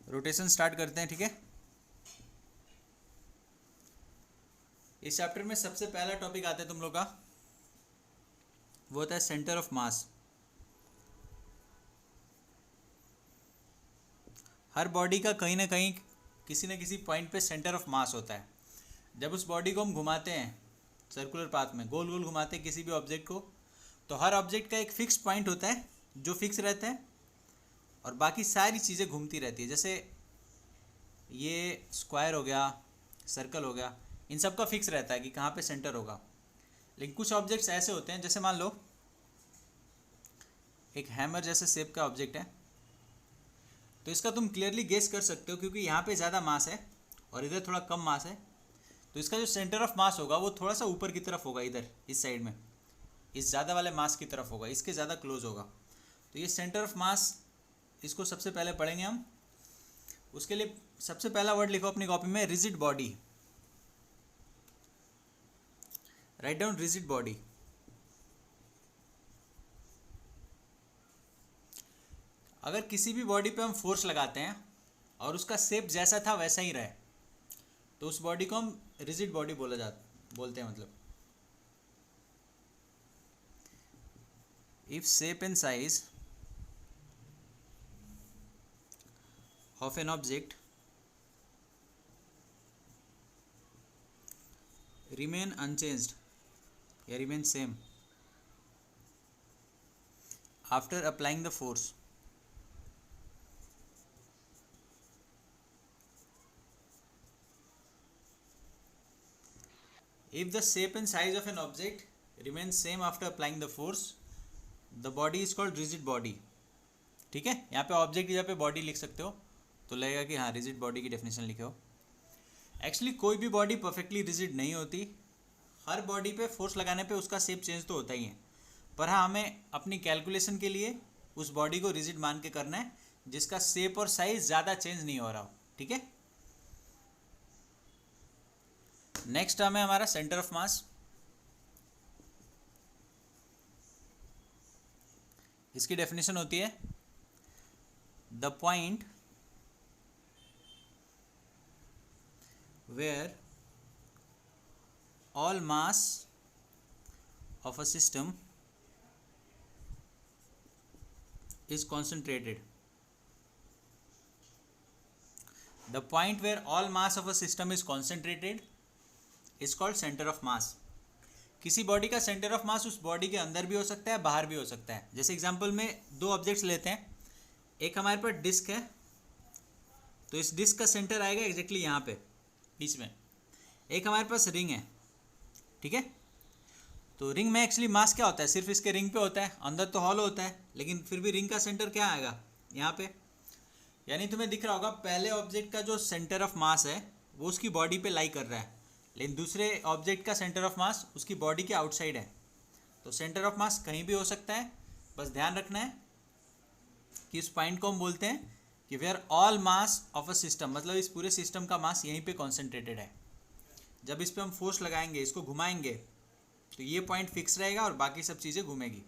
Rotation start करते हैं, ठीक है। इस चैप्टर में सबसे पहला टॉपिक आता है तुम लोग का, वो होता है centre of mass. Her body का कहीं ना कहीं किसी न किसी पॉइंट पे सेंटर ऑफ मास होता है। जब उस बॉडी को हम घुमाते हैं सर्कुलर पाथ में, गोल गोल घुमाते हैं किसी भी ऑब्जेक्ट को, तो हर ऑब्जेक्ट का एक फिक्स पॉइंट होता है जो फिक्स रहता है और बाकी सारी चीज़ें घूमती रहती है। जैसे ये स्क्वायर हो गया, सर्कल हो गया, इन सब का फिक्स रहता है कि कहाँ पे सेंटर होगा। लेकिन कुछ ऑब्जेक्ट्स ऐसे होते हैं, जैसे मान लो एक हैमर जैसे शेप का ऑब्जेक्ट है, तो इसका तुम क्लियरली गेस कर सकते हो क्योंकि यहाँ पे ज़्यादा मास है और इधर थोड़ा कम मास है, तो इसका जो सेंटर ऑफ मास होगा वो थोड़ा सा ऊपर की तरफ होगा, इधर इस साइड में, इस ज़्यादा वाले मास की तरफ होगा, इसके ज़्यादा क्लोज होगा। तो ये सेंटर ऑफ मास, इसको सबसे पहले पढ़ेंगे हम। उसके लिए सबसे पहला वर्ड लिखो अपनी कॉपी में, rigid body. Write down rigid body. अगर किसी भी बॉडी पे हम फोर्स लगाते हैं और उसका शेप जैसा था वैसा ही रहे, तो उस बॉडी को हम रिजिड बॉडी बोलते हैं। मतलब if shape and size of an object remain unchanged या remain same after applying the force, if the shape and size of an object remains same after applying the force, the body is called rigid body। ठीक है, यहाँ पे object की जगह पे body लिख सकते हो तो लगेगा कि हाँ रिजिड बॉडी की डेफिनेशन लिखे हो। एक्चुअली कोई भी बॉडी परफेक्टली रिजिड नहीं होती, हर बॉडी पे फोर्स लगाने पे उसका शेप चेंज तो होता ही है, पर हाँ हमें अपनी कैलकुलेशन के लिए उस बॉडी को रिजिड मान के करना है जिसका शेप और साइज ज़्यादा चेंज नहीं हो रहा हो। ठीक है, नेक्स्ट टर्म है हमारा सेंटर ऑफ मास। इसकी डेफिनेशन होती है the point where all mass of a system is concentrated। The point where all mass of a system is concentrated is called center of mass। किसी body का centre of mass उस body के अंदर भी हो सकता है, बाहर भी हो सकता है। जैसे एग्जांपल में दो ऑब्जेक्ट्स लेते हैं, एक हमारे पास डिस्क है, तो इस डिस्क का सेंटर आएगा एग्जैक्टली यहाँ पे बीच में। एक हमारे पास रिंग है, ठीक है, तो रिंग में एक्चुअली मास क्या होता है, सिर्फ इसके रिंग पे होता है, अंदर तो हॉलो होता है, लेकिन फिर भी रिंग का सेंटर क्या आएगा यहाँ पे। यानी तुम्हें दिख रहा होगा पहले ऑब्जेक्ट का जो सेंटर ऑफ मास है वो उसकी बॉडी पे लाई कर रहा है, लेकिन दूसरे ऑब्जेक्ट का सेंटर ऑफ मास उसकी बॉडी के आउटसाइड है। तो सेंटर ऑफ मास कहीं भी हो सकता है, बस ध्यान रखना है कि इस पॉइंट को हम बोलते हैं कि where all mass of a system, मतलब इस पूरे सिस्टम का मास यहीं पे कॉन्सेंट्रेटेड है। जब इस पे हम फोर्स लगाएंगे, इसको घुमाएंगे, तो ये पॉइंट फिक्स रहेगा और बाकी सब चीज़ें घूमेगी।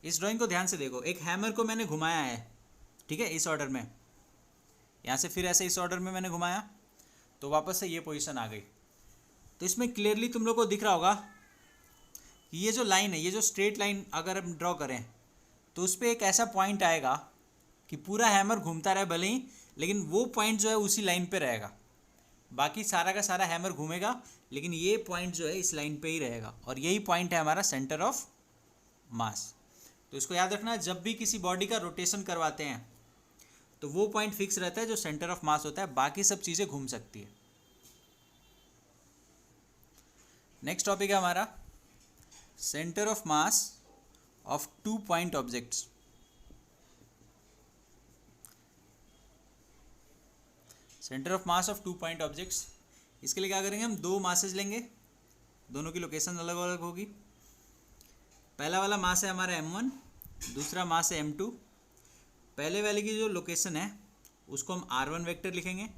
इस ड्राइंग को ध्यान से देखो, एक हैमर को मैंने घुमाया है, ठीक है, इस ऑर्डर में, यहाँ से फिर ऐसे इस ऑर्डर में मैंने घुमाया तो वापस से ये पोजीशन आ गई। तो इसमें क्लियरली तुम लोग को दिख रहा होगा कि ये जो लाइन है, ये जो स्ट्रेट लाइन अगर हम ड्रॉ करें तो उस पर एक ऐसा पॉइंट आएगा कि पूरा हैमर घूमता रहे भले ही, लेकिन वो पॉइंट जो है उसी लाइन पे रहेगा। बाकी सारा का सारा हैमर घूमेगा, लेकिन ये पॉइंट जो है इस लाइन पे ही रहेगा, और यही पॉइंट है हमारा सेंटर ऑफ मास। तो इसको याद रखना, जब भी किसी बॉडी का रोटेशन करवाते हैं तो वो पॉइंट फिक्स रहता है जो सेंटर ऑफ मास होता है, बाकी सब चीज़ें घूम सकती है। नेक्स्ट टॉपिक है हमारा centre of mass of 2 point objects. Centre of mass of 2 point objects, इसके लिए क्या करेंगे, हम दो मासेज लेंगे, दोनों की लोकेशन अलग अलग होगी। पहला वाला मास है हमारा m1, दूसरा मास है m2। पहले वाले की जो लोकेशन है उसको हम r1 वेक्टर लिखेंगे,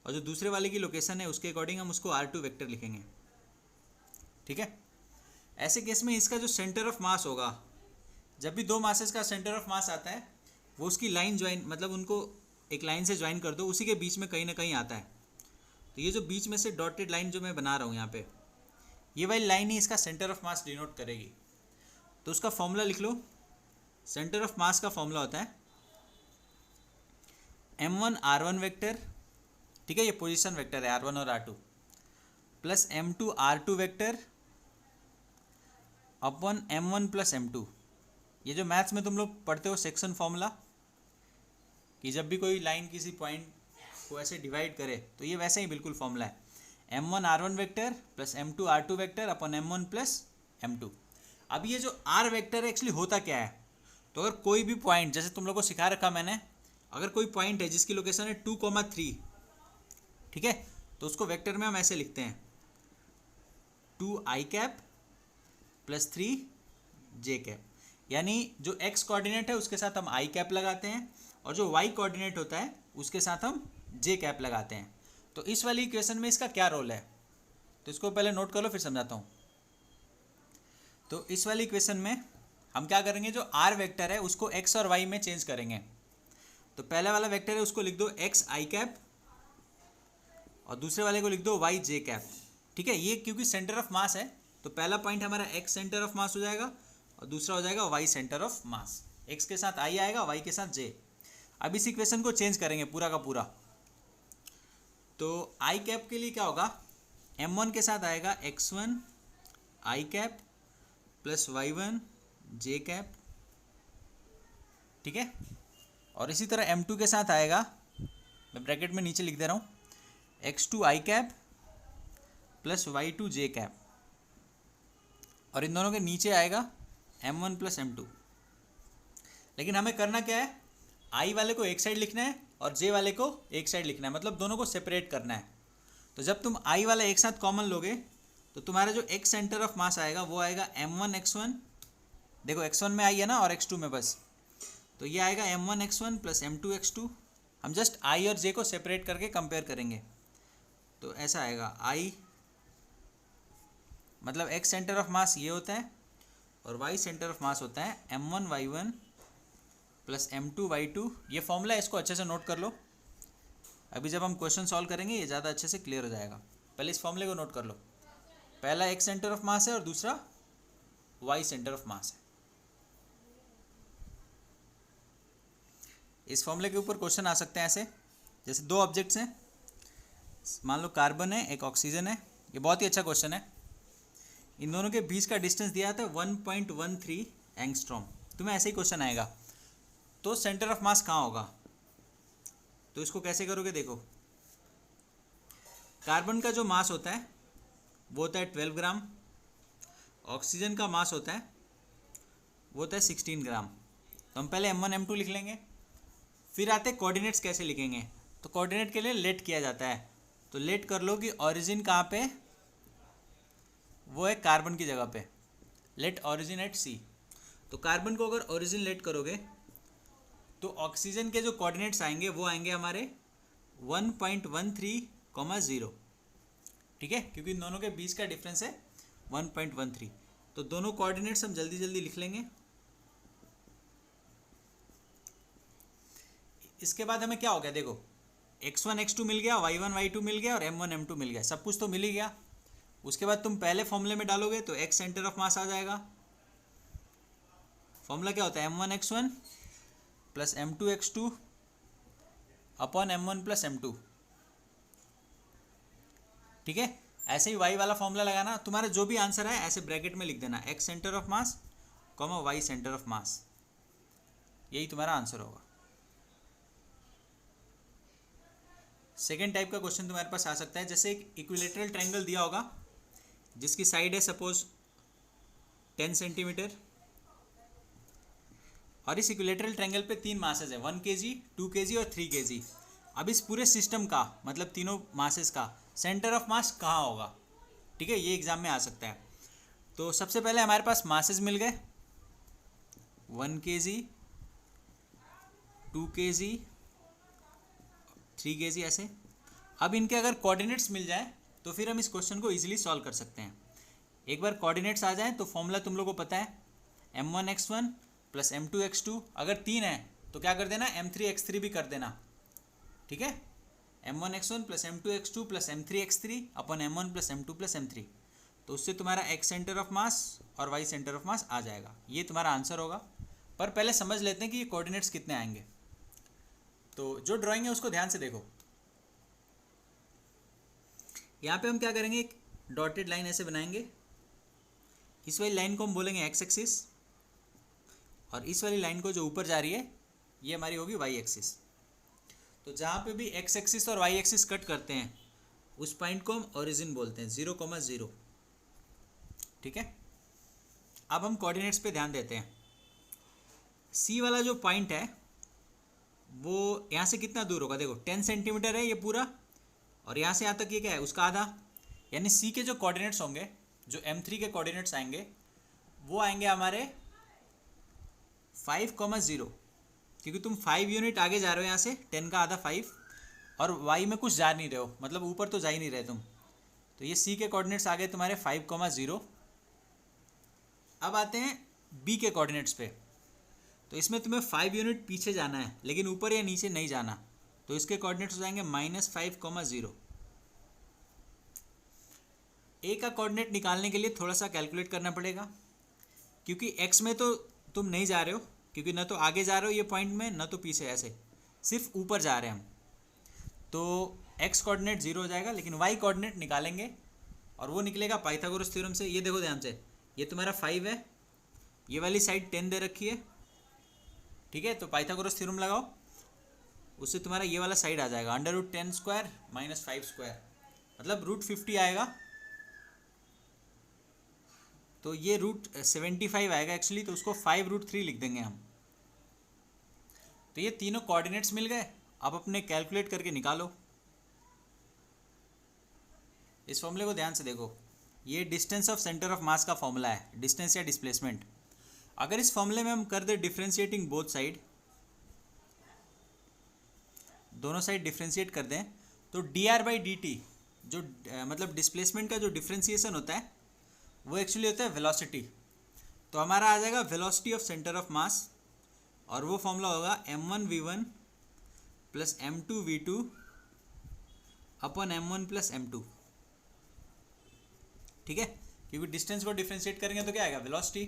और जो दूसरे वाले की लोकेशन है उसके अकॉर्डिंग हम उसको r2 वेक्टर लिखेंगे। ठीक है, ऐसे केस में इसका जो सेंटर ऑफ मास होगा, जब भी दो मासेस का सेंटर ऑफ मास आता है वो उसकी लाइन ज्वाइन, मतलब उनको एक लाइन से ज्वाइन कर दो, उसी के बीच में कहीं ना कहीं आता है। तो ये जो बीच में से डॉटेड लाइन जो मैं बना रहा हूँ यहाँ पे, ये वाली लाइन ही इसका सेंटर ऑफ मास डिनोट करेगी। तो उसका फॉर्मूला लिख लो। सेंटर ऑफ मास का फॉर्मूला होता है m1 r1 वेक्टर, ठीक है, ये पोजीशन वेक्टर है r1 और r2, plus m2 r2 vector upon m1 plus m2। ये जो मैथ्स में तुम लोग पढ़ते हो सेक्शन फॉर्मूला, कि जब भी कोई लाइन किसी पॉइंट को ऐसे डिवाइड करे तो ये वैसे ही बिल्कुल फॉर्मूला है, m1 r1 vector plus m2 r2 vector upon m1 plus m2। अब ये जो r वेक्टर एक्चुअली होता क्या है, तो अगर कोई भी पॉइंट, जैसे तुम लोग को सिखा रखा मैंने, अगर कोई पॉइंट है जिसकी लोकेशन है 2,3, ठीक है, तो उसको वेक्टर में हम ऐसे लिखते हैं 2i cap plus 3j cap, यानी जो x कोऑर्डिनेट है उसके साथ हम i कैप लगाते हैं और जो y कोऑर्डिनेट होता है उसके साथ हम j कैप लगाते हैं। तो इस वाली इक्वेशन में इसका क्या रोल है, तो इसको पहले नोट कर लो फिर समझाता हूँ। तो इस वाली इक्वेशन में हम क्या करेंगे, जो r वेक्टर है उसको x और y में चेंज करेंगे। तो पहले वाला वेक्टर है उसको लिख दो x i कैप और दूसरे वाले को लिख दो y j कैप, ठीक है। ये क्योंकि सेंटर ऑफ मास है तो पहला पॉइंट हमारा x सेंटर ऑफ मास हो जाएगा और दूसरा हो जाएगा y centre of mass. x के साथ i आएगा, y के साथ j। अब इस इक्वेशन को चेंज करेंगे पूरा का पूरा। तो i कैप के लिए क्या होगा, m1 के साथ आएगा x1 i cap plus y1 j cap, ठीक है। और इसी तरह m2 के साथ आएगा, मैं ब्रैकेट में नीचे लिख दे रहा हूँ, x2 i cap plus y2 j cap, और इन दोनों के नीचे आएगा m1 प्लस m2। लेकिन हमें करना क्या है, i वाले को एक साइड लिखना है और j वाले को एक साइड लिखना है, मतलब दोनों को सेपरेट करना है। तो जब तुम i वाला एक साथ कॉमन लोगे तो तुम्हारा जो x सेंटर ऑफ मास आएगा वो आएगा m1 x1, देखो x1 में i है ना और x2 में बस, तो ये आएगा m1 x1 plus m2 x2। हम जस्ट i और j को सेपरेट करके कंपेयर करेंगे, तो ऐसा आएगा i, मतलब x सेंटर ऑफ मास ये होता है और y सेंटर ऑफ मास होता है m1 y1 plus m2 y2। ये फॉर्मूला है, इसको अच्छे से नोट कर लो, अभी जब हम क्वेश्चन सॉल्व करेंगे ये ज़्यादा अच्छे से क्लियर हो जाएगा। पहले इस फॉर्मूले को नोट कर लो, पहला x सेंटर ऑफ मास है और दूसरा y सेंटर ऑफ मास है। इस फॉर्मूले के ऊपर क्वेश्चन आ सकते हैं ऐसे, जैसे दो ऑब्जेक्ट्स हैं, मान लो कार्बन है एक ऑक्सीजन है, ये बहुत ही अच्छा क्वेश्चन है। इन दोनों के बीच का डिस्टेंस दिया था 1.13 एंगस्ट्रॉम। तुम्हें ऐसे ही क्वेश्चन आएगा, तो सेंटर ऑफ मास कहाँ होगा, तो इसको कैसे करोगे, देखो कार्बन का जो मास होता है वो होता है 12 ग्राम, ऑक्सीजन का मास होता है वो होता है 16 ग्राम। तो हम पहले m1 m2 लिख लेंगे, फिर आते कोऑर्डिनेट्स कैसे लिखेंगे। तो कोऑर्डिनेट के लिए लेट किया जाता है, तो लेट कर लो कि ओरिजिन कहाँ पे, वो है कार्बन की जगह पे, लेट ओरिजिन एट सी। तो कार्बन को अगर ओरिजिन लेट करोगे तो ऑक्सीजन के जो कोऑर्डिनेट्स आएंगे वो आएंगे हमारे 1.13, ठीक है, क्योंकि इन दोनों के बीच का डिफरेंस है 1.13। तो दोनों कोऑर्डिनेट्स हम जल्दी जल्दी लिख लेंगे। इसके बाद हमें क्या हो गया, देखो x1 x2 मिल गया, y1 y2 मिल गया और m1 m2 मिल गया, सब कुछ तो मिल ही गया। उसके बाद तुम पहले फॉर्मूले में डालोगे तो x सेंटर ऑफ मास आ जाएगा। फॉर्मूला क्या होता है, m1 x1 plus m2 x2 upon m1 plus m2, ठीक है। ऐसे ही y वाला फॉर्मूला लगाना, तुम्हारा जो भी आंसर है ऐसे ब्रैकेट में लिख देना, x centre of mass comma y centre of mass, यही तुम्हारा आंसर होगा। सेकेंड टाइप का क्वेश्चन तुम्हारे पास आ सकता है, जैसे एक इक्विलेटरल ट्रायंगल दिया होगा जिसकी साइड है सपोज 10 सेंटीमीटर, और इस इक्विलेटरल ट्रायंगल पे 3 मासेस है, 1 kg, 2 kg और 3 kg। अब इस पूरे सिस्टम का, मतलब तीनों मासेस का सेंटर ऑफ मास कहाँ होगा, ठीक है, ये एग्जाम में आ सकता है। तो सबसे पहले हमारे पास मासेस मिल गए 1 kg, 2 kg, 3 kg ऐसे। अब इनके अगर कोऑर्डिनेट्स मिल जाए तो फिर हम इस क्वेश्चन को इजीली सॉल्व कर सकते हैं। एक बार कोऑर्डिनेट्स आ जाए तो फॉर्मूला तुम लोगों को पता है, m1 x1 plus m2 x2। अगर 3 है तो क्या कर देना, m3x3 भी कर देना, ठीक है, m1x1 plus m2x2 plus m3x3 अपन m1 plus m2 plus m3, तो उससे तुम्हारा x सेंटर ऑफ मास और y सेंटर ऑफ मास आ जाएगा। ये तुम्हारा आंसर होगा। पर पहले समझ लेते हैं कि ये कोऑर्डिनेट्स कितने आएंगे। तो जो ड्राइंग है उसको ध्यान से देखो। यहाँ पे हम क्या करेंगे, एक डॉटेड लाइन ऐसे बनाएंगे, इस वाली लाइन को हम बोलेंगे x एक्सिस, और इस वाली लाइन को जो ऊपर जा रही है ये हमारी होगी y एक्सिस। तो जहाँ पे भी x एक्सिस और y एक्सिस कट करते हैं उस पॉइंट को हम ओरिजिन बोलते हैं, 0,0, ठीक है। अब हम कोऑर्डिनेट्स पे ध्यान देते हैं। C वाला जो पॉइंट है वो यहाँ से कितना दूर होगा, देखो 10 सेंटीमीटर है ये पूरा, और यहाँ से यहाँ तक ये क्या है, उसका आधा। यानी C के जो कोऑर्डिनेट्स होंगे, जो M3 के कोऑर्डिनेट्स आएंगे वो आएंगे हमारे 5,0, क्योंकि तुम 5 यूनिट आगे जा रहे हो यहाँ से, 10 का आधा 5, और y में कुछ जा नहीं रहे हो, मतलब ऊपर तो जा ही नहीं रहे तुम। तो ये C के कोऑर्डिनेट्स आ गए तुम्हारे 5,0। अब आते हैं B के कोऑर्डिनेट्स पे। तो इसमें तुम्हें 5 यूनिट पीछे जाना है, लेकिन ऊपर या नीचे नहीं जाना। तो इसके कोऑर्डिनेट्स हो जाएंगे -5,0। A का कोऑर्डिनेट निकालने के लिए थोड़ा सा कैलकुलेट करना पड़ेगा, क्योंकि x में तो तुम नहीं जा रहे हो, क्योंकि ना तो आगे जा रहे हो ये पॉइंट में, ना तो पीछे, ऐसे सिर्फ ऊपर जा रहे हैं हम। तो x कोऑर्डिनेट 0 हो जाएगा, लेकिन y कोऑर्डिनेट निकालेंगे और वो निकलेगा पाइथागोरस थ्योरम से। ये देखो ध्यान से, ये तुम्हारा 5 है, ये वाली साइड 10 दे रखी है, ठीक है। तो पाइथागोरस थ्योरम लगाओ, उससे तुम्हारा ये वाला साइड आ जाएगा √10² - 5², मतलब √50 आएगा। तो ये √75 आएगा एक्चुअली, तो उसको 5√3 लिख देंगे हम। तो ये तीनों कोऑर्डिनेट्स मिल गए। अब अपने कैलकुलेट करके निकालो। इस फॉर्मूले को ध्यान से देखो, ये distance of centre of mass का फॉर्मूला है, डिस्टेंस या डिस्प्लेसमेंट। अगर इस फॉर्मूले में हम कर दे डिफ्रेंशिएटिंग बोथ साइड, दोनों साइड डिफ्रेंशिएट कर दें, तो dr/dt जो मतलब डिस्प्लेसमेंट का जो डिफ्रेंशिएशन होता है वो एक्चुअली होता है वेलोसिटी। तो हमारा आ जाएगा velocity of centre of mass, और वो फॉर्मूला होगा m1v1 प्लस m2v2 अपन m1 प्लस m2, ठीक है। क्योंकि डिस्टेंस को डिफ्रेंशिएट करेंगे तो क्या आएगा, वेलोसिटी।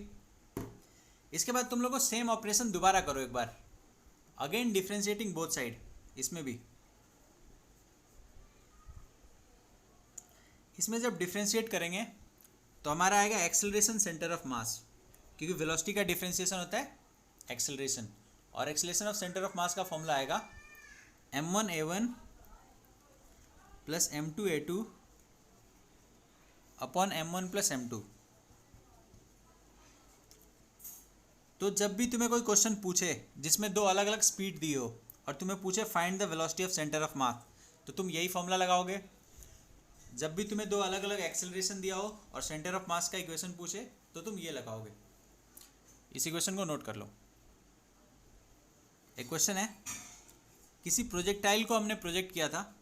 इसके बाद तुम लोग को सेम ऑपरेशन दोबारा करो एक बार, अगेन डिफ्रेंशिएटिंग बोथ साइड। इसमें भी, इसमें जब डिफ्रेंशिएट करेंगे तो हमारा आएगा एक्सेलरेशन सेंटर ऑफ मास, क्योंकि वेलोसिटी का डिफ्रेंशिएशन होता है एक्सेलरेशन, और acceleration of centre of mass का फॉर्मूला आएगा m1a1 plus m2a2 upon m1 plus m2। तो जब भी तुम्हें कोई क्वेश्चन पूछे जिसमें दो अलग अलग स्पीड दी हो और तुम्हें पूछे find the velocity of centre of mass, तो तुम यही फॉर्मूला लगाओगे। जब भी तुम्हें दो अलग अलग एक्सेलरेशन दिया हो और सेंटर ऑफ मास का इक्वेशन पूछे तो तुम ये लगाओगे। इस इक्वेशन को नोट कर लो। एक क्वेश्चन है, किसी प्रोजेक्टाइल को हमने प्रोजेक्ट किया था,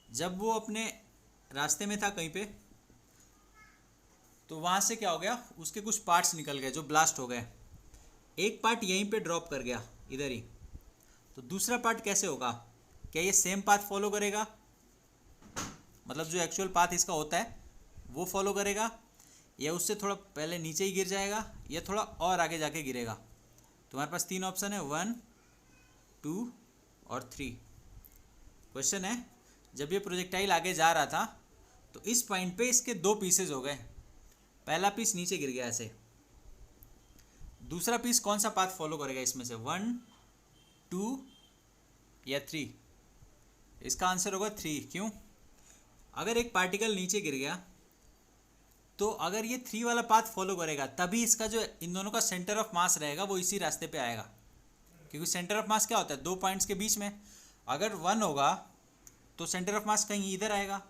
जब वो अपने रास्ते में था कहीं पे, तो वहाँ से क्या हो गया, उसके कुछ पार्ट्स निकल गए जो ब्लास्ट हो गए। एक पार्ट यहीं पे ड्रॉप कर गया इधर ही, तो दूसरा पार्ट कैसे होगा, क्या ये सेम पाथ फॉलो करेगा, मतलब जो एक्चुअल पाथ इसका होता है वो फॉलो करेगा, या उससे थोड़ा पहले नीचे ही गिर जाएगा, या थोड़ा और आगे जाके गिरेगा। तुम्हारे पास 3 ऑप्शन है, 1, 2 और 3। क्वेश्चन है, जब ये प्रोजेक्टाइल आगे जा रहा था तो इस पॉइंट पे इसके 2 पीसेज हो गए। पहला पीस नीचे गिर गया ऐसे, दूसरा पीस कौन सा पाथ फॉलो करेगा इसमें से, 1, 2 या 3? इसका आंसर होगा 3। क्यों? अगर एक पार्टिकल नीचे गिर गया तो अगर ये 3 वाला पाथ फॉलो करेगा तभी इसका जो इन दोनों का सेंटर ऑफ मास रहेगा वो इसी रास्ते पे आएगा, क्योंकि सेंटर ऑफ मास क्या होता है, 2 पॉइंट्स के बीच में। अगर 1 होगा तो सेंटर ऑफ मास कहीं इधर आएगा,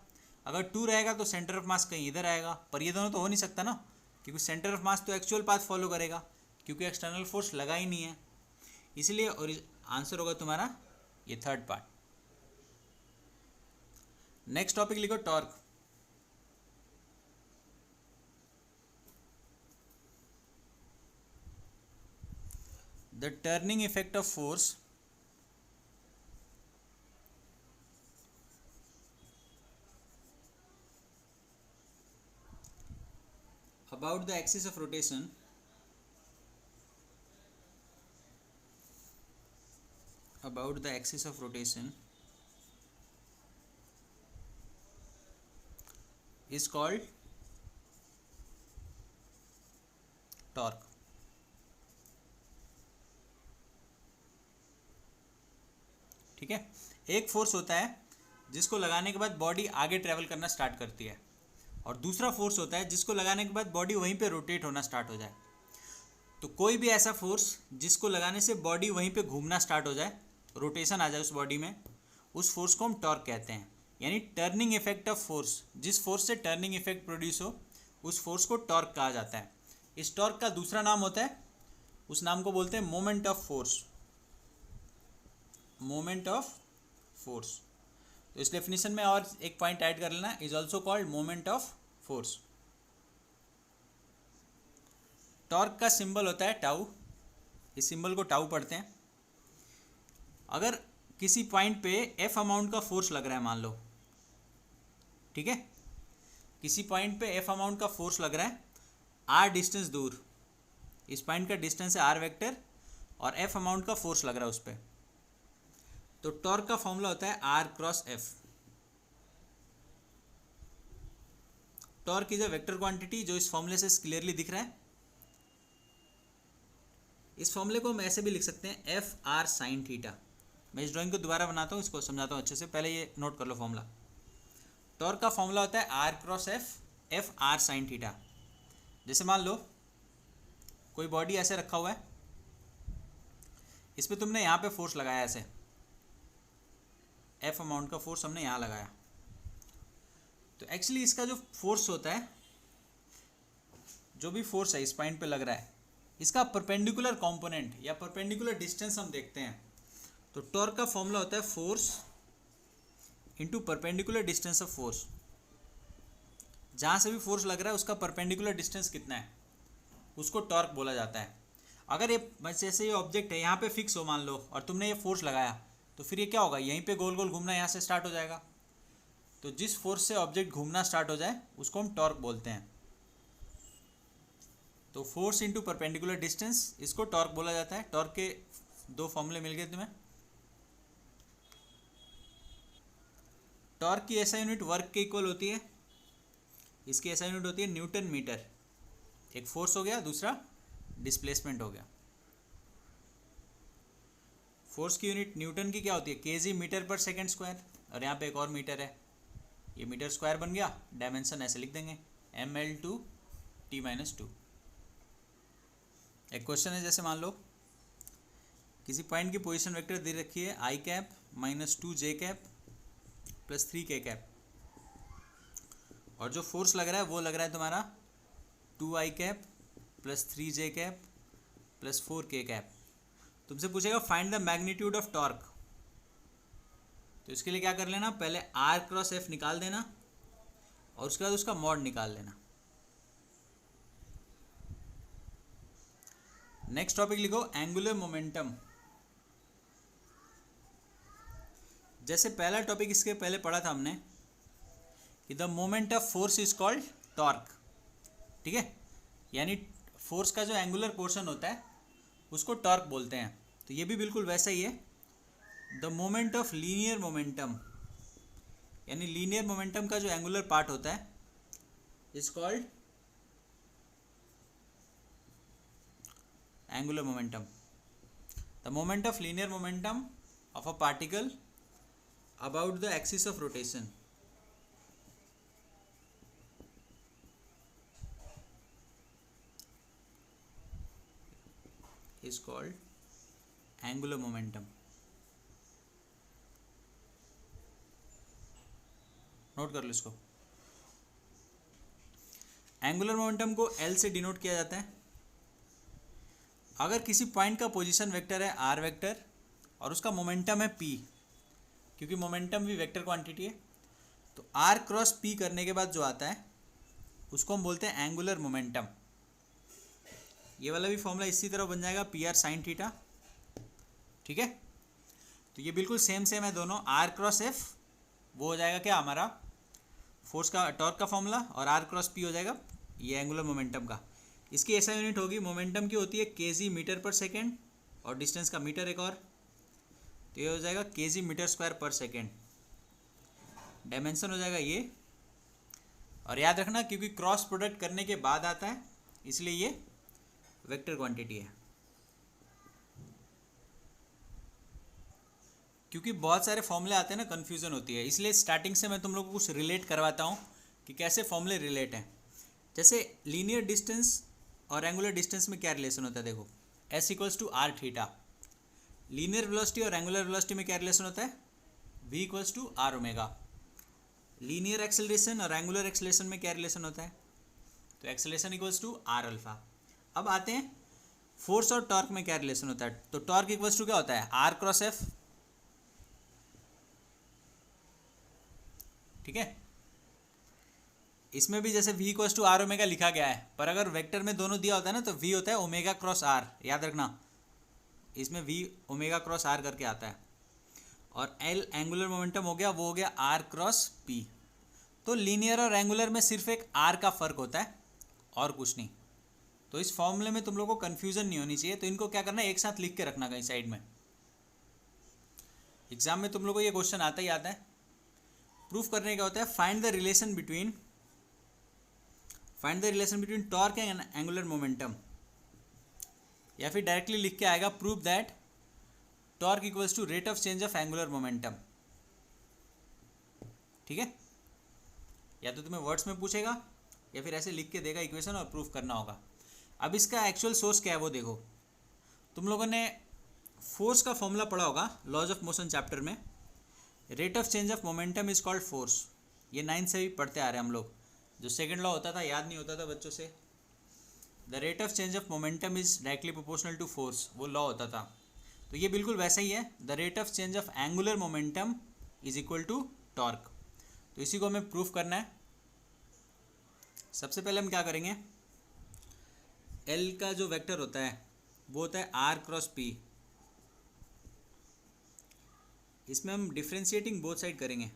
अगर 2 रहेगा तो सेंटर ऑफ मास कहीं इधर आएगा, पर ये दोनों तो हो नहीं सकता ना, क्योंकि सेंटर ऑफ मास तो एक्चुअल पाथ फॉलो करेगा, क्योंकि एक्सटर्नल फोर्स लगा ही नहीं है। इसलिए और आंसर होगा तुम्हारा ये 3rd पार्ट। नेक्स्ट टॉपिक लिखो, torque. The turning effect of force about the axis of rotation is called torque. ठीक है, एक फोर्स होता है जिसको लगाने के बाद बॉडी आगे ट्रेवल करना स्टार्ट करती है, और दूसरा फोर्स होता है जिसको लगाने के बाद बॉडी वहीं पे रोटेट होना स्टार्ट हो जाए। तो कोई भी ऐसा फोर्स जिसको लगाने से बॉडी वहीं पे घूमना स्टार्ट हो जाए, रोटेशन आ जाए उस बॉडी में, उस फोर्स को हम टॉर्क कहते हैं। यानी टर्निंग इफेक्ट ऑफ फोर्स, जिस फोर्स से टर्निंग इफेक्ट प्रोड्यूस हो उस फोर्स को टॉर्क कहा जाता है। इस टॉर्क का दूसरा नाम होता है, उस नाम को बोलते हैं moment of force. Moment of force, तो इस डेफिनेशन में और एक पॉइंट ऐड कर लेना, is also called moment of force. Torque का सिंबल होता है टाउ, इस सिंबल को टाउ पढ़ते हैं। अगर किसी पॉइंट पे एफ अमाउंट का फोर्स लग रहा है, मान लो, ठीक है, किसी पॉइंट पे एफ अमाउंट का फोर्स लग रहा है आर डिस्टेंस दूर, इस पॉइंट का डिस्टेंस है आर वेक्टर और एफ अमाउंट का फोर्स लग रहा है उस पर, तो टॉर्क का फॉर्मूला होता है R cross F. Torque is a vector quantity, जो इस फॉर्मूले से क्लियरली दिख रहा है। इस फॉर्मूले को हम ऐसे भी लिख सकते हैं, एफ आर साइन थीटा। मैं इस ड्राइंग को दोबारा बनाता हूँ, इसको समझाता हूँ अच्छे से, पहले ये नोट कर लो फॉर्मूला। टॉर्क का फॉर्मूला होता है R cross F, F R sine theta. जैसे मान लो कोई बॉडी ऐसे रखा हुआ है, इस पर तुमने यहाँ पे फोर्स लगाया ऐसे, एफ अमाउंट का फोर्स हमने यहाँ लगाया, तो एक्चुअली इसका जो फोर्स होता है, जो भी फोर्स है इस पॉइंट पे लग रहा है, इसका परपेंडिकुलर कंपोनेंट या परपेंडिकुलर डिस्टेंस हम देखते हैं। तो टॉर्क का फॉर्मूला होता है force into perpendicular distance of force. जहाँ से भी फोर्स लग रहा है उसका परपेंडिकुलर डिस्टेंस कितना है, उसको टॉर्क बोला जाता है। अगर ये जैसे ये ऑब्जेक्ट है यहाँ पे फिक्स हो मान लो, और तुमने ये फोर्स लगाया, तो फिर ये क्या होगा, यहीं पे गोल गोल घूमना यहाँ से स्टार्ट हो जाएगा। तो जिस फोर्स से ऑब्जेक्ट घूमना स्टार्ट हो जाए उसको हम टॉर्क बोलते हैं। तो फोर्स इनटू परपेंडिकुलर डिस्टेंस, इसको टॉर्क बोला जाता है। टॉर्क के दो फॉर्मूले मिल गए तुम्हें। टॉर्क की ऐसा यूनिट वर्क के इक्वल होती है, इसकी ऐसा यूनिट होती है न्यूटन मीटर। एक फोर्स हो गया, दूसरा डिस्प्लेसमेंट हो गया। फोर्स की यूनिट न्यूटन की क्या होती है, केजी मीटर पर सेकेंड स्क्वायर, और यहाँ पे एक और मीटर है, ये मीटर स्क्वायर बन गया। डायमेंशन ऐसे लिख देंगे ml/t-2। एक क्वेश्चन है, जैसे मान लो किसी पॉइंट की पोजीशन वेक्टर दे रखी है i cap -2j cap +3k cap, और जो फोर्स लग रहा है वो लग रहा है तुम्हारा 2i cap +3j cap +4k cap. तुमसे पूछेगा find the magnitude of torque. तो इसके लिए क्या कर लेना, पहले r क्रॉस f निकाल देना और उसके बाद उसका मॉड निकाल लेना। नेक्स्ट टॉपिक लिखो एंगुलर मोमेंटम। जैसे पहला टॉपिक इसके पहले पढ़ा था हमने कि the moment of force is called torque, ठीक है, यानी फोर्स का जो एंगुलर पोर्शन होता है उसको टॉर्क बोलते हैं। तो ये भी बिल्कुल वैसा ही है। The moment of linear momentum, यानी लीनियर मोमेंटम का जो एंगुलर पार्ट होता है is called angular momentum. The moment of linear momentum of a particle about the axis of rotation is called angular momentum। Note कर लो इसको। Angular momentum को L से denote किया जाता है। अगर किसी पॉइंट का पोजीशन वेक्टर है r वेक्टर और उसका मोमेंटम है p, क्योंकि मोमेंटम भी वेक्टर क्वांटिटी है, तो r क्रॉस p करने के बाद जो आता है उसको हम बोलते हैं एंगुलर मोमेंटम। ये वाला भी फॉर्मूला इसी तरह बन जाएगा, पी आर साइन थीटा ठीक है, तो ये बिल्कुल सेम है दोनों। आर क्रॉस एफ वो हो जाएगा क्या हमारा फोर्स का टॉर्क का फॉर्मूला, और आर क्रॉस पी हो जाएगा ये एंगुलर मोमेंटम का। इसकी ऐसा यूनिट होगी, मोमेंटम की होती है केजी मीटर पर सेकेंड, और डिस्टेंस का मीटर एक और, तो ये हो जाएगा केजी मीटर स्क्वायर पर सेकेंड। डायमेंशन हो जाएगा ये, और याद रखना क्योंकि क्रॉस प्रोडक्ट करने के बाद आता है इसलिए ये वेक्टर क्वांटिटी है। क्योंकि बहुत सारे फॉर्मूले आते हैं ना, कन्फ्यूजन होती है, इसलिए स्टार्टिंग से मैं तुम लोगों को कुछ रिलेट करवाता हूँ कि कैसे फॉर्मूले रिलेट हैं। जैसे लीनियर डिस्टेंस और एंगुलर डिस्टेंस में क्या रिलेशन होता है, देखो S equals to R theta. Linear velocity और एंगुलर वेलोसिटी में क्या रिलेशन होता है, V equals to are omega. Linear acceleration और एंगुलर एक्सेलरेशन में क्या रिलेशन होता है, तो acceleration equals to R alpha. अब आते हैं फोर्स और टॉर्क में क्या रिलेशन होता है, तो टॉर्क इक्वल्स टू क्या होता है, आर क्रॉस एफ। ठीक है, इसमें भी जैसे v equals to are omega लिखा गया है, पर अगर वेक्टर में दोनों दिया होता है ना तो v होता है ओमेगा क्रॉस आर, याद रखना इसमें v ओमेगा क्रॉस आर करके आता है। और l एंगुलर मोमेंटम हो गया, वो हो गया आर क्रॉस p। तो लीनियर और एंगुलर में सिर्फ एक r का फर्क होता है और कुछ नहीं। तो इस फॉर्मूले में तुम लोगों को कन्फ्यूजन नहीं होनी चाहिए, तो इनको क्या करना है, एक साथ लिख के रखना कहीं साइड में। एग्जाम में तुम लोगों को ये क्वेश्चन आता ही आता है। प्रूफ करने का होता है find the relation between torque and angular momentum, या फिर डायरेक्टली लिख के आएगा prove that torque equals to rate of change of angular momentum. ठीक है, या तो तुम्हें वर्ड्स में पूछेगा या फिर ऐसे लिख के देगा इक्वेशन और प्रूफ करना होगा। अब इसका एक्चुअल सोर्स क्या है वो देखो। तुम लोगों ने फोर्स का फॉर्मूला पढ़ा होगा लॉज ऑफ मोशन चैप्टर में, rate of change of momentum is called force. ये 9th से भी पढ़ते आ रहे हैं हम लोग। जो सेकंड लॉ होता था याद नहीं होता था बच्चों से, the rate of change of momentum is directly proportional to force, वो लॉ होता था। तो ये बिल्कुल वैसा ही है, the rate of change of angular momentum is equal to torque. तो इसी को हमें प्रूफ करना है। सबसे पहले हम क्या करेंगे, एल का जो वेक्टर होता है वो होता है आर क्रॉस पी। इसमें हम डिफ्रेंशिएटिंग बोथ साइड करेंगे।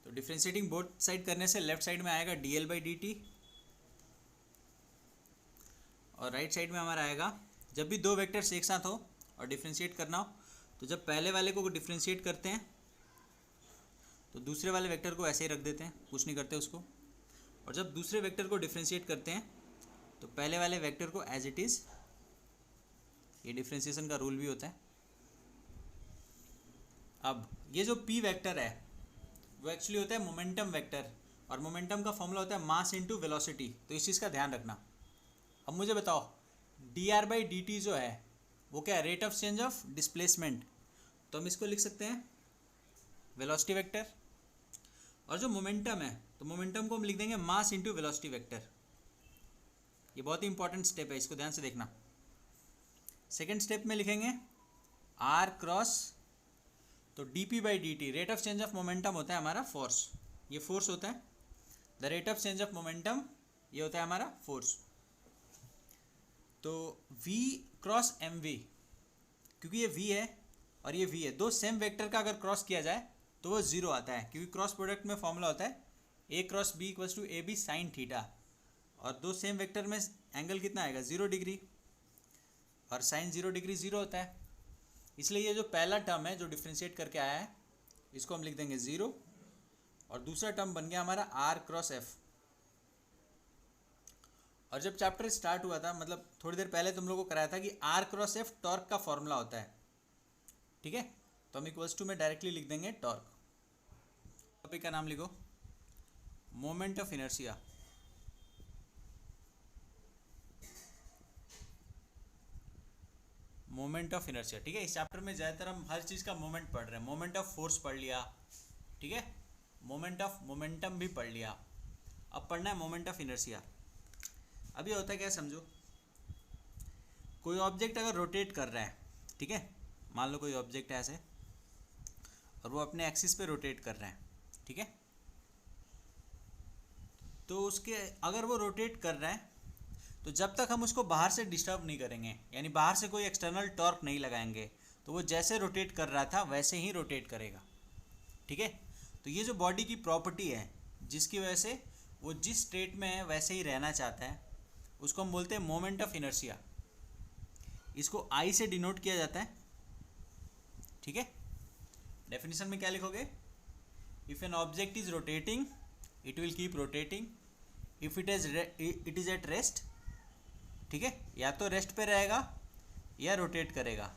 तो डिफ्रेंशिएटिंग बोथ साइड करने से लेफ्ट साइड में आएगा D L by D T, और राइट साइड में हमारा आएगा, जब भी दो वेक्टर्स एक साथ हो और डिफ्रेंशिएट करना हो तो जब पहले वाले को डिफ्रेंशिएट करते हैं तो दूसरे वाले वेक्टर को ऐसे ही रख देते हैं, कुछ नहीं करते उसको। और जब दूसरे वेक्टर को डिफ्रेंशिएट करते हैं तो पहले वाले वेक्टर को एज इट इज़, ये डिफ्रेंशिएशन का रूल भी होता है। अब ये जो p वेक्टर है वो एक्चुअली होता है मोमेंटम वेक्टर, और मोमेंटम का फॉर्मूला होता है मास इनटू वेलोसिटी। तो इस चीज़ का ध्यान रखना। अब मुझे बताओ dr बाई डी टी जो है वो क्या है, rate of change of displacement. तो हम इसको लिख सकते हैं वेलोसिटी वेक्टर। और जो मोमेंटम है तो मोमेंटम को हम लिख देंगे मास इनटू वेलोसिटी वेक्टर। ये बहुत ही इंपॉर्टेंट स्टेप है, इसको ध्यान से देखना। सेकेंड स्टेप में लिखेंगे आर क्रॉस, तो D P by D T, rate of change of momentum होता है हमारा फोर्स, ये फोर्स होता है। The rate of change of momentum ये होता है हमारा फोर्स। तो v क्रॉस एम वी, क्योंकि ये v है और ये v है, दो सेम वेक्टर का अगर क्रॉस किया जाए तो वो जीरो आता है, क्योंकि क्रॉस प्रोडक्ट में फॉर्मूला होता है a cross b equals to A B sine theta. और दो सेम वेक्टर में एंगल कितना आएगा, 0 डिग्री, और साइन 0 डिग्री 0 होता है। इसलिए ये जो पहला टर्म है जो डिफ्रेंशिएट करके आया है इसको हम लिख देंगे 0, और दूसरा टर्म बन गया हमारा r क्रॉस f। और जब चैप्टर स्टार्ट हुआ था, मतलब थोड़ी देर पहले तुम लोगों को कराया था कि r क्रॉस f टॉर्क का फॉर्मूला होता है। ठीक है, तो हम इक्वल्स टू में डायरेक्टली लिख देंगे टॉर्क। टॉपिक का नाम लिखो moment of inertia. Moment of inertia, ठीक है। इस चैप्टर में ज़्यादातर हम हर चीज़ का मोमेंट पढ़ रहे हैं। मोमेंट ऑफ फोर्स पढ़ लिया, ठीक है, मोमेंट ऑफ मोमेंटम भी पढ़ लिया, अब पढ़ना है मोमेंट ऑफ इनर्शिया। अभी होता है क्या, समझो कोई ऑब्जेक्ट अगर रोटेट कर रहा है, ठीक है, मान लो कोई ऑब्जेक्ट है ऐसे और वो अपने एक्सिस पे रोटेट कर रहा है, ठीक है, तो उसके अगर वो रोटेट कर रहा है तो जब तक हम उसको बाहर से डिस्टर्ब नहीं करेंगे, यानी बाहर से कोई एक्सटर्नल टॉर्क नहीं लगाएंगे, तो वो जैसे रोटेट कर रहा था वैसे ही रोटेट करेगा। ठीक है, तो ये जो बॉडी की प्रॉपर्टी है जिसकी वजह से वो जिस स्टेट में है वैसे ही रहना चाहता है, उसको हम बोलते हैं मोमेंट ऑफ इनर्शिया। इसको आई से डिनोट किया जाता है। ठीक है, डेफिनेशन में क्या लिखोगे? If an object is rotating it will keep rotating if it is at rest. ठीक है, या तो रेस्ट पे रहेगा या रोटेट करेगा।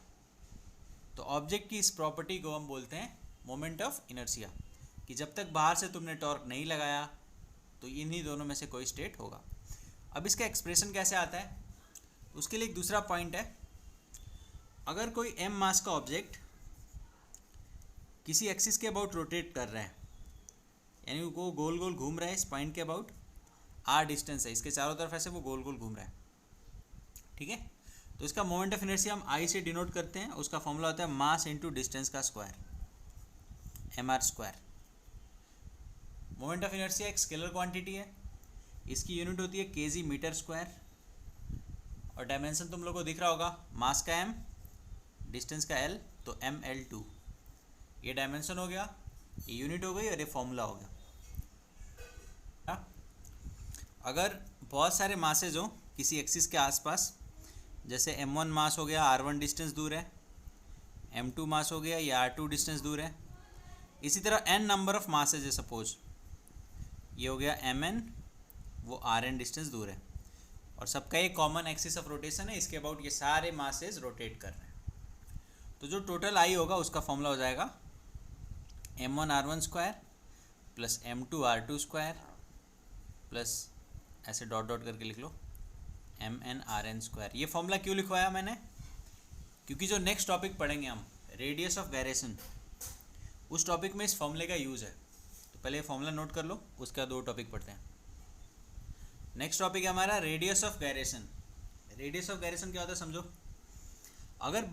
तो ऑब्जेक्ट की इस प्रॉपर्टी को हम बोलते हैं मोमेंट ऑफ इनर्शिया, कि जब तक बाहर से तुमने टॉर्क नहीं लगाया तो इन्हीं दोनों में से कोई स्टेट होगा। अब इसका एक्सप्रेशन कैसे आता है, उसके लिए एक दूसरा पॉइंट है। अगर कोई m मास का ऑब्जेक्ट किसी एक्सिस के अबाउट रोटेट कर रहा है, यानी वो गोल गोल घूम रहा है इस पॉइंट के अबाउट, r डिस्टेंस है, इसके चारों तरफ ऐसे वो गोल गोल घूम रहा है। ठीक है, तो इसका मोमेंट ऑफ इनर्शिया हम I से डिनोट करते हैं। उसका फॉर्मूला होता है मास इंटू डिस्टेंस का square, mr square. Moment of inertia एक स्केलर क्वांटिटी है, इसकी यूनिट होती है kg मीटर स्क्वायर, और डायमेंशन तुम लोग को दिख रहा होगा, मास का m, डिस्टेंस का l, तो ml2। ये डायमेंशन हो गया, ये यूनिट हो गई और ये फॉर्मूला हो गया। अगर बहुत सारे मासेज हो किसी एक्सिस के आसपास, जैसे m1 मास हो गया, r1 डिस्टेंस दूर है, m2 मास हो गया, या r2 डिस्टेंस दूर है, इसी तरह n नंबर ऑफ मासेज है, सपोज ये हो गया mn, वो rn डिस्टेंस दूर है, और सबका एक कॉमन एक्सिस ऑफ रोटेशन है, इसके अबाउट ये सारे मासेज रोटेट कर रहे हैं। तो जो टोटल आई होगा उसका फॉर्मूला हो जाएगा m1 r1 square plus m2 r2 square plus ऐसे डॉट डॉट करके लिख लो mn rn स्क्वायर। ये फॉर्मूला क्यों लिखवाया मैंने? क्योंकि जो नेक्स्ट टॉपिक पढ़ेंगे हम, रेडियस ऑफ गायरेशन, उस टॉपिक में इस फॉर्मूले का यूज़ है। तो पहले ये फॉर्मूला नोट कर लो, उसके बाद 2 टॉपिक पढ़ते हैं। नेक्स्ट टॉपिक है हमारा radius of gyration. Radius of gyration क्या होता है समझो। अगर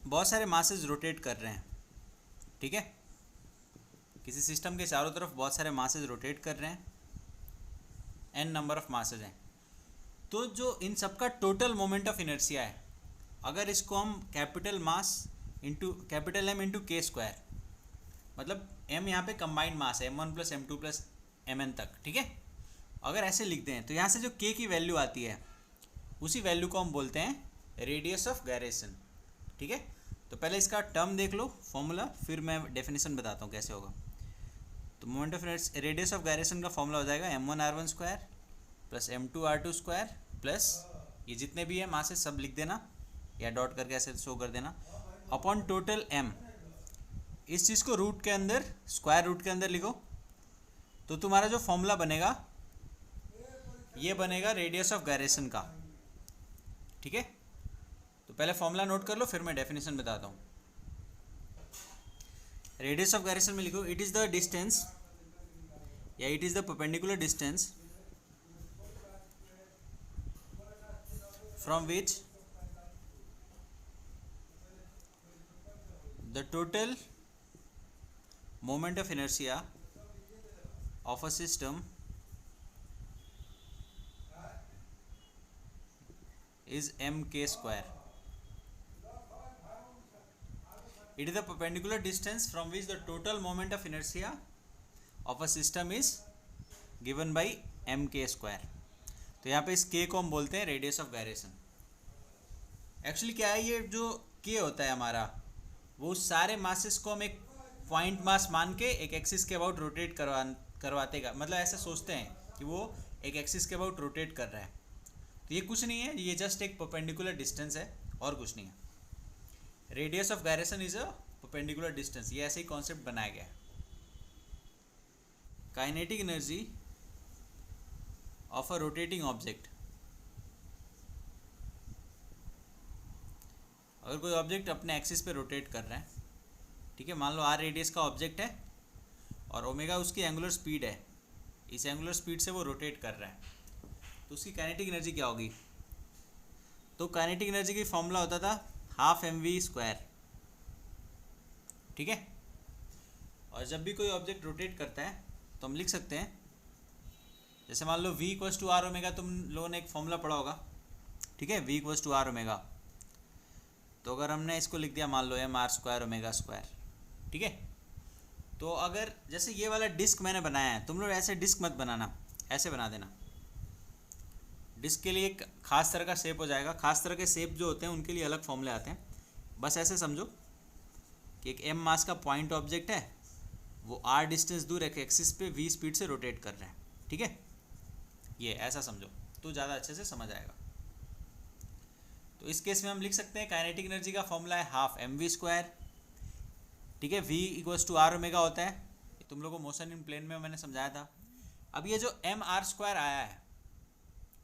बहुत सारे मासेज रोटेट कर रहे हैं, ठीक है, किसी सिस्टम के चारों तरफ बहुत सारे मासेज रोटेट कर रहे हैं, n नंबर ऑफ मासेज हैं, तो जो इन सबका टोटल मोमेंट ऑफ इनर्शिया है, अगर इसको हम कैपिटल M इंटू के स्क्वायर, मतलब m यहाँ पे कंबाइंड मास है, m1 plus m2 plus mn तक, ठीक है, अगर ऐसे लिखते हैं तो यहाँ से जो k की वैल्यू आती है उसी वैल्यू को हम बोलते हैं रेडियस ऑफ गायरेशन। ठीक है, तो पहले इसका टर्म देख लो फॉर्मूला, फिर मैं डेफिनेशन बताता हूँ कैसे होगा। तो moment of radius of gyration का फॉर्मूला हो जाएगा m1 r1 square plus m2 r2 square plus ये जितने भी है मासेस सब लिख देना या डॉट करके ऐसे शो कर देना, अपॉन टोटल m। इस चीज़ को रूट के अंदर, स्क्वायर रूट के अंदर लिखो, तो तुम्हारा जो फॉर्मूला बनेगा ये बनेगा रेडियस ऑफ गायरेशन का। ठीक है, तो पहले फॉर्मूला नोट कर लो, फिर मैं डेफिनेशन बताता हूँ। रेडियस ऑफ गायरेशन में लिखो, इट इज़ द डिस्टेंस या it is the perpendicular distance from which the total moment of inertia of a system is mk square. It is the perpendicular distance from which the total moment of inertia of a system is given by mk square. तो यहाँ पे इस k को हम बोलते हैं radius of gyration. Actually क्या है, ये जो k होता है हमारा, वो सारे मासेस को हम एक पॉइंट मास मान के एक एक्सिस के अबाउट रोटेट करवाते का, मतलब ऐसे सोचते हैं कि वो एक एक्सिस के अबाउट रोटेट कर रहा है। तो ये कुछ नहीं है, ये जस्ट एक परपेंडिकुलर डिस्टेंस है और कुछ नहीं है। Radius of gyration is a perpendicular distance, ये ऐसे ही कॉन्सेप्ट बनाया गया है। Kinetic energy of a rotating object, अगर कोई ऑब्जेक्ट अपने एक्सिस पे रोटेट कर रहा है, ठीक है, मान लो r रेडियस का ऑब्जेक्ट है और ओमेगा उसकी एंगुलर स्पीड है, इस एंगुलर स्पीड से वो रोटेट कर रहा है, तो उसकी काइनेटिक एनर्जी क्या होगी? तो काइनेटिक एनर्जी की फॉर्मूला होता था हाफ mv स्क्वायर। ठीक है, और जब भी कोई ऑब्जेक्ट रोटेट करता है तो हम लिख सकते हैं, जैसे मान लो v equals to are omega, तुम लोगों ने एक फॉर्मूला पढ़ा होगा, ठीक है, v equals to are omega. तो अगर हमने इसको लिख दिया मान लो M R square omega square, ठीक है। तो अगर जैसे ये वाला डिस्क मैंने बनाया है, तुम लोग ऐसे डिस्क मत बनाना, ऐसे बना देना। डिस्क के लिए एक खास तरह का शेप हो जाएगा, खास तरह के शेप जो होते हैं उनके लिए अलग फॉर्मूले आते हैं। बस ऐसे समझो कि एक m मास का पॉइंट ऑब्जेक्ट है, वो r डिस्टेंस दूर एक एक्सिस पे v स्पीड से रोटेट कर रहा है, ठीक है। ये ऐसा समझो तो ज़्यादा अच्छे से समझ आएगा। तो इस केस में हम लिख सकते हैं काइनेटिक एनर्जी का फॉर्मूला है हाफ एम वी स्क्वायर, ठीक है। v equals to are omega होता है, तुम लोगों को मोशन इन प्लेन में मैंने समझाया था। अब ये जो एम आर स्क्वायर आया है,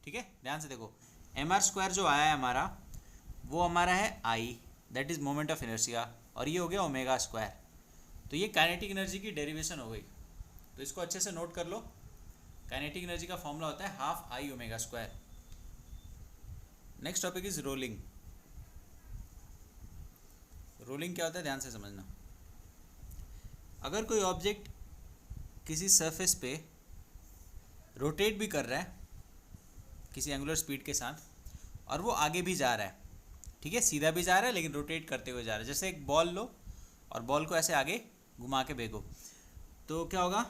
ठीक है, ध्यान से देखो, एम आर स्क्वायर जो आया है हमारा, वो हमारा है I, that is moment of inertia, और ये हो गया ओमेगा स्क्वायर। तो ये काइनेटिक एनर्जी की डेरिवेशन हो गई। तो इसको अच्छे से नोट कर लो, काइनेटिक एनर्जी का फॉर्मूला होता है half I omega square. Next topic is rolling. Rolling क्या होता है ध्यान से समझना। अगर कोई ऑब्जेक्ट किसी सरफेस पे रोटेट भी कर रहा है किसी एंगुलर स्पीड के साथ, और वो आगे भी जा रहा है, ठीक है, सीधा भी जा रहा है लेकिन रोटेट करते हुए जा रहा है। जैसे एक बॉल लो और बॉल को ऐसे आगे घुमा के भेजो, तो क्या होगा,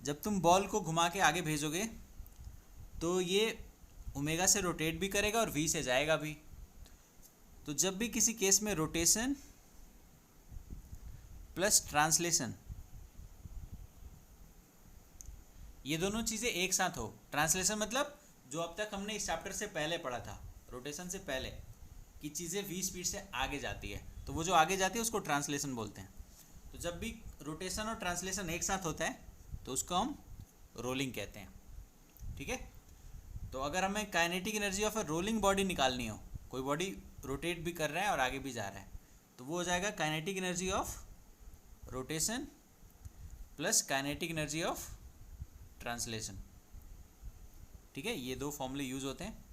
जब तुम बॉल को घुमा के आगे भेजोगे तो ये ओमेगा से रोटेट भी करेगा और वी से जाएगा भी। तो जब भी किसी केस में रोटेशन प्लस ट्रांसलेशन, ये दोनों चीज़ें एक साथ हो, ट्रांसलेशन मतलब जो अब तक हमने इस चैप्टर से पहले पढ़ा था, रोटेशन से पहले कि चीज़ें वी स्पीड से आगे जाती है, तो वो जो आगे जाती है उसको ट्रांसलेशन बोलते हैं। तो जब भी रोटेशन और ट्रांसलेशन एक साथ होता है तो उसको हम रोलिंग कहते हैं, ठीक है। तो अगर हमें kinetic energy of a rolling body निकालनी हो, कोई बॉडी रोटेट भी कर रहा है और आगे भी जा रहा है, तो वो हो जाएगा kinetic energy of rotation plus kinetic energy of translation, ठीक है। ये दो फॉर्मूले यूज़ होते हैं,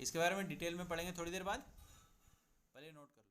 इसके बारे में डिटेल में पढ़ेंगे थोड़ी देर बाद, पहले नोट करो।